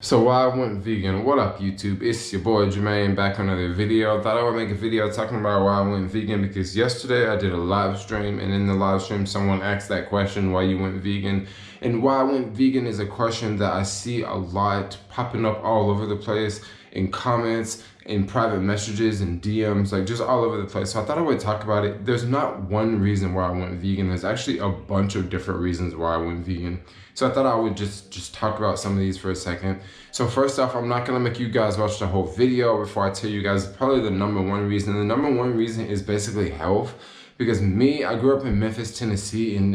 So why I went vegan? What up YouTube? It's your boy Jermaine back on another video. I thought I would make a video talking about why I went vegan because yesterday I did a live stream, and in the live stream someone asked that question, why you went vegan. And why I went vegan is a question that I see a lot popping up all over the place in comments, in private messages and DMs, like just all over the place. So I thought I would talk about it. There's not one reason why I went vegan. There's actually a bunch of different reasons why I went vegan. So I thought I would just talk about some of these for a second. So first off, I'm not gonna make you guys watch the whole video before I tell you guys probably the number one reason. The number one reason is basically health. Because me, I grew up in Memphis, Tennessee, and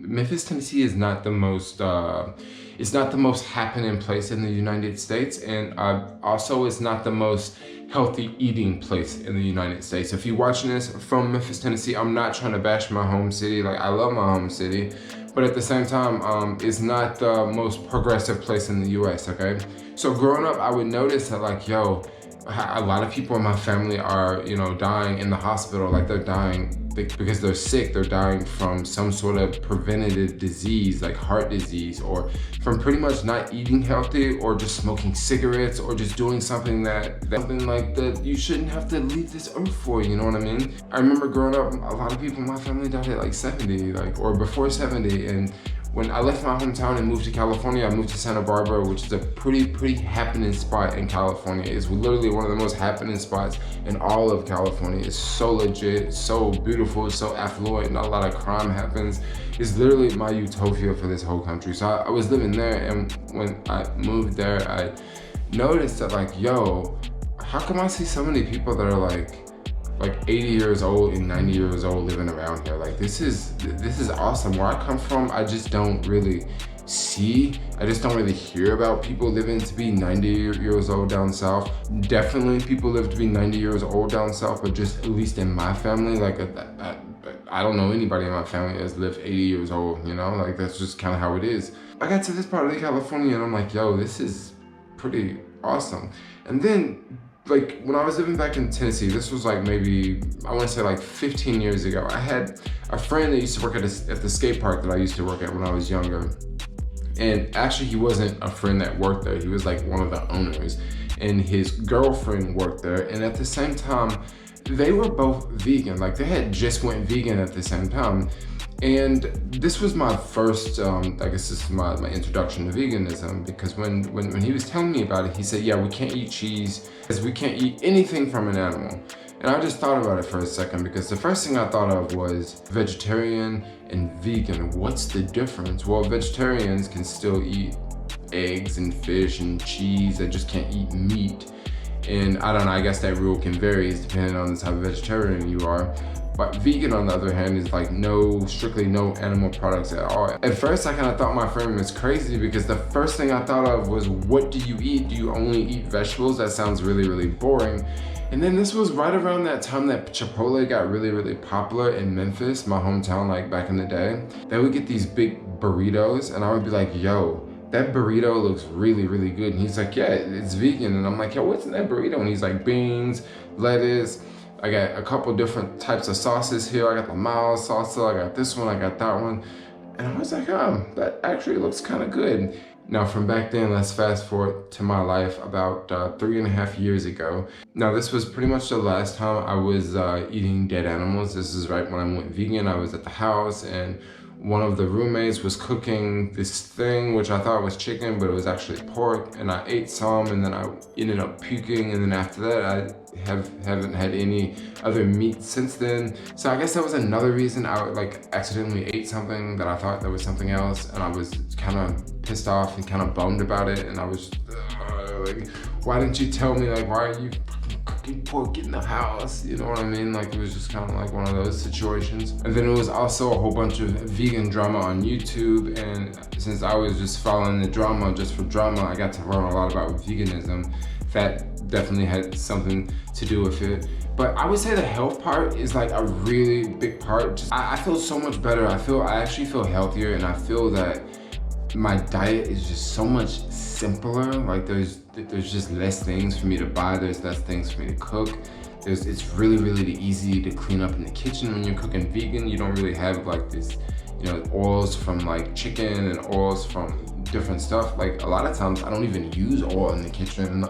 Memphis, Tennessee is not the most, it's not the most happening place in the United States, and also it's not the most healthy eating place in the United States. If you're watching this from Memphis, Tennessee, I'm not trying to bash my home city. Like, I love my home city, but at the same time, it's not the most progressive place in the US, okay? So growing up, I would notice that, like, yo, a lot of people in my family are, you know, dying in the hospital. Like, they're dying because they're sick. They're dying from some sort of preventative disease, like heart disease, or from pretty much not eating healthy, or just smoking cigarettes, or just doing something something like that you shouldn't have to leave this earth for, you know what I mean? I remember growing up, a lot of people in my family died at like 70, like, or before 70, and when I left my hometown and moved to California, I moved to Santa Barbara, which is a pretty happening spot in California. It's literally one of the most happening spots in all of California. It's so legit, so beautiful, so affluent, not a lot of crime happens. It's literally my utopia for this whole country. So I was living there, and when I moved there, I noticed that, like, yo, how come I see so many people that are like 80 years old and 90 years old living around here? Like, this is awesome. Where I come from, I just don't really hear about people living to be 90 years old down south. Definitely people live to be 90 years old down south, but just at least in my family, like, I don't know anybody in my family that's lived 80 years old, you know? Like, that's just kind of how it is. I got to this part of California and I'm like, yo, this is pretty awesome. And then, like, when I was living back in Tennessee, this was like maybe, I want to say like 15 years ago, I had a friend that used to work at the skate park that I used to work at when I was younger. And actually, he wasn't a friend that worked there. He was like one of the owners, and his girlfriend worked there. And at the same time, they were both vegan. Like, they had just went vegan at the same time. And this was my first, I guess this is my introduction to veganism, because when he was telling me about it, he said, yeah, we can't eat cheese because we can't eat anything from an animal. And I just thought about it for a second, because the first thing I thought of was vegetarian and vegan. What's the difference? Well, vegetarians can still eat eggs and fish and cheese. They just can't eat meat. And I don't know, I guess that rule can vary depending on the type of vegetarian you are. But vegan, on the other hand, is like strictly no animal products at all. At first, I kind of thought my friend was crazy, because the first thing I thought of was, what do you eat? Do you only eat vegetables? That sounds really boring. And then this was right around that time that Chipotle got really popular in Memphis, my hometown, like back in the day. They would get these big burritos, and I would be like, yo, that burrito looks really good. And he's like, yeah, it's vegan. And I'm like, yo, what's in that burrito? And he's like, beans, lettuce. I got a couple different types of sauces here. I got the mild salsa, I got this one, I got that one. And I was like, oh, that actually looks kind of good. Now, from back then, let's fast forward to my life about 3.5 years ago. Now, this was pretty much the last time I was eating dead animals. This is right when I went vegan. I was at the house, and one of the roommates was cooking this thing, which I thought was chicken, but it was actually pork. And I ate some, and then I ended up puking. And then after that, I haven't had any other meat since then. So I guess that was another reason I like accidentally ate something that I thought that was something else. And I was kind of pissed off and kind of bummed about it. And I was like, why didn't you tell me? Like, why are you cooking pork in the house? You know what I mean? Like, it was just kind of like one of those situations. And then it was also a whole bunch of vegan drama on YouTube, and since I was just following the drama just for drama, I got to learn a lot about veganism. That definitely had something to do with it. But I would say the health part is like a really big part. I feel so much better. I actually feel healthier, and I feel that my diet is just so much simpler. Like, there's just less things for me to buy. There's less things for me to cook. It's really easy to clean up in the kitchen when you're cooking vegan. You don't really have like this, you know, oils from like chicken and oils from different stuff. Like a lot of times I don't even use oil in the kitchen.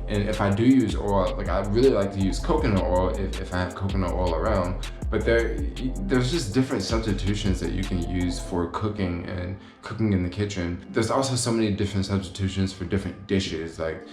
And if I do use oil, like I really like to use coconut oil if I have coconut oil around. But there's just different substitutions that you can use for cooking and cooking in the kitchen. There's also so many different substitutions for different dishes. Like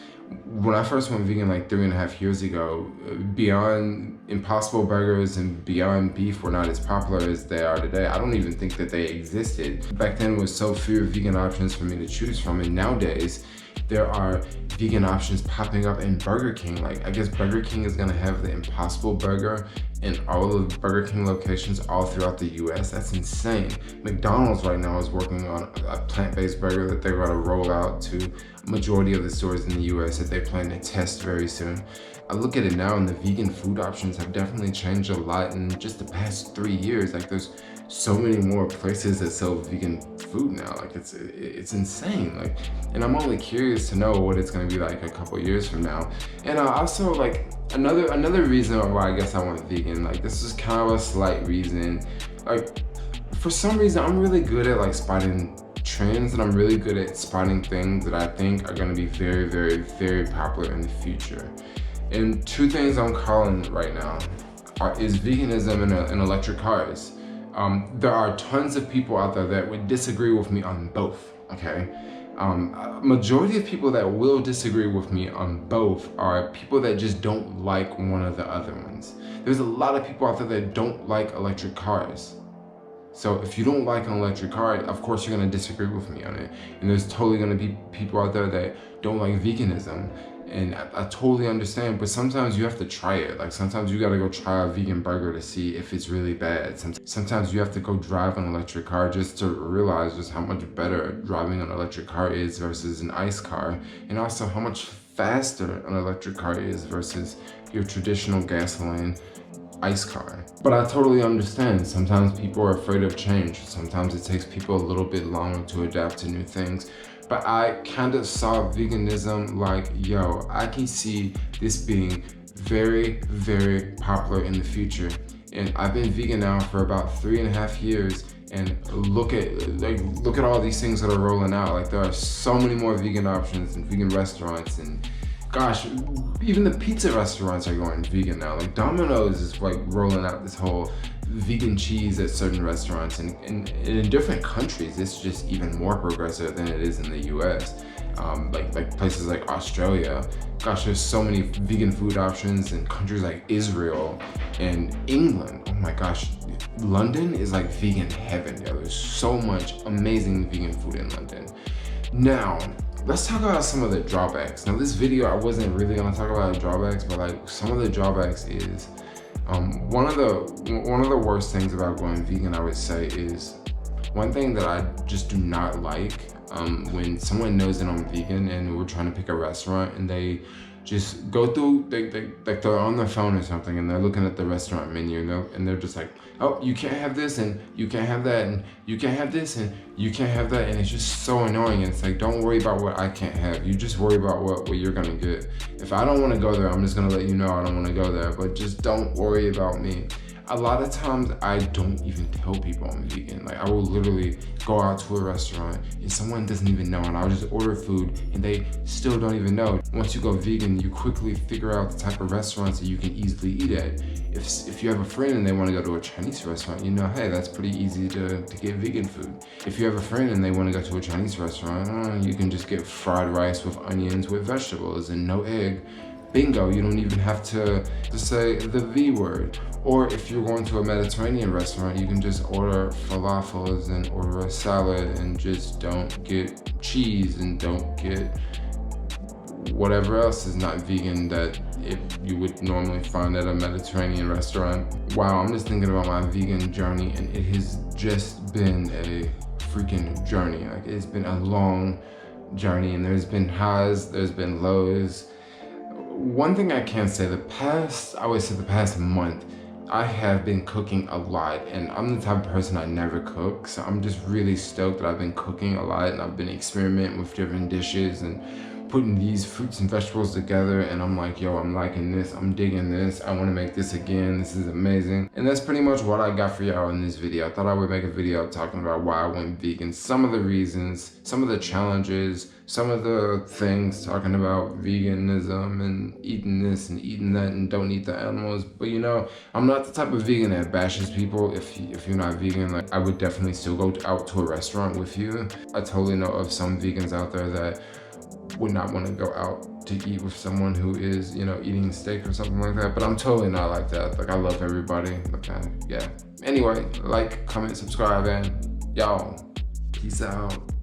when I first went vegan like 3.5 years ago, Beyond Impossible Burgers and Beyond Beef were not as popular as they are today. I don't even think that they existed. Back then was so few vegan options for me to choose from, and nowadays there are vegan options popping up in Burger King. Like I guess Burger King is gonna have the Impossible Burger in all of the Burger King locations all throughout the US. That's insane. McDonald's right now is working on a plant-based burger that they're gonna roll out to a majority of the stores in the US that they plan to test very soon. I look at it now and the vegan food options have definitely changed a lot in just the past 3 years. Like there's so many more places that sell vegan food now. Like it's insane. Like, and I'm only curious to know what it's gonna be like a couple years from now. And also like another reason why I guess I went vegan, like this is kind of a slight reason. Like for some reason I'm really good at like spotting trends, and I'm really good at spotting things that I think are gonna be very, very, very popular in the future. And two things I'm calling right now is veganism and electric cars. There are tons of people out there that would disagree with me on both, okay? Majority of people that will disagree with me on both are people that just don't like one of the other ones. There's a lot of people out there that don't like electric cars. So if you don't like an electric car, of course you're gonna disagree with me on it. And there's totally gonna be people out there that don't like veganism. And I totally understand, but sometimes you have to try it. Like sometimes you gotta go try a vegan burger to see if it's really bad. Sometimes you have to go drive an electric car just to realize just how much better driving an electric car is versus an ICE car. And also how much faster an electric car is versus your traditional gasoline ICE car. But I totally understand. Sometimes people are afraid of change. Sometimes it takes people a little bit longer to adapt to new things. But I kind of saw veganism like, yo, I can see this being very, very popular in the future. And I've been vegan now for about 3.5 years. And look at all these things that are rolling out. Like there are so many more vegan options and vegan restaurants, and gosh, even the pizza restaurants are going vegan now. Like Domino's is like rolling out this whole vegan cheese at certain restaurants, and in different countries it's just even more progressive than it is in the US. Like places like Australia, gosh, there's so many vegan food options in countries like Israel and England. Oh my gosh, London is like vegan heaven. Yeah, there's so much amazing vegan food in London. Now let's talk about some of the drawbacks. Now this video I wasn't really gonna talk about the drawbacks, but like some of the drawbacks is one of the worst things about going vegan, I would say, is one thing that I just do not like when someone knows that I'm vegan and we're trying to pick a restaurant and they just go through, they're on their phone or something and they're looking at the restaurant menu and they're just like, oh, you can't have this and you can't have that and you can't have this and you can't have that, and it's just so annoying. It's like, don't worry about what I can't have. You just worry about what you're gonna get. If I don't want to go there, I'm just gonna let you know I don't want to go there, but just don't worry about me. A lot of times I don't even tell people I'm vegan. Like I will literally go out to a restaurant and someone doesn't even know, and I'll just order food and they still don't even know. Once you go vegan, you quickly figure out the type of restaurants that you can easily eat at. If you have a friend and they want to go to a Chinese restaurant, you know, hey, that's pretty easy to get vegan food. If you have a friend and they want to go to a Chinese restaurant, you can just get fried rice with onions with vegetables and no egg. Bingo, you don't even have to say the V word. Or if you're going to a Mediterranean restaurant, you can just order falafels and order a salad and just don't get cheese and don't get whatever else is not vegan that you would normally find at a Mediterranean restaurant. Wow, I'm just thinking about my vegan journey, and it has just been a freaking journey. Like it's been a long journey, and there's been highs, there's been lows. One thing I can say, I would say the past month, I have been cooking a lot, and I'm the type of person I never cook, so I'm just really stoked that I've been cooking a lot and I've been experimenting with different dishes and putting these fruits and vegetables together, and I'm like, yo, I'm liking this, I'm digging this, I want to make this again, this is amazing. And that's pretty much what I got for y'all in this video. I thought I would make a video talking about why I went vegan, some of the reasons, some of the challenges, some of the things, talking about veganism and eating this and eating that and don't eat the animals. But you know, I'm not the type of vegan that bashes people. If you're not vegan, like, I would definitely still go out to a restaurant with you. I totally know of some vegans out there that would not want to go out to eat with someone who is, you know, eating steak or something like that. But I'm totally not like that. Like, I love everybody. Okay, yeah. Anyway, like, comment, subscribe, and y'all, peace out.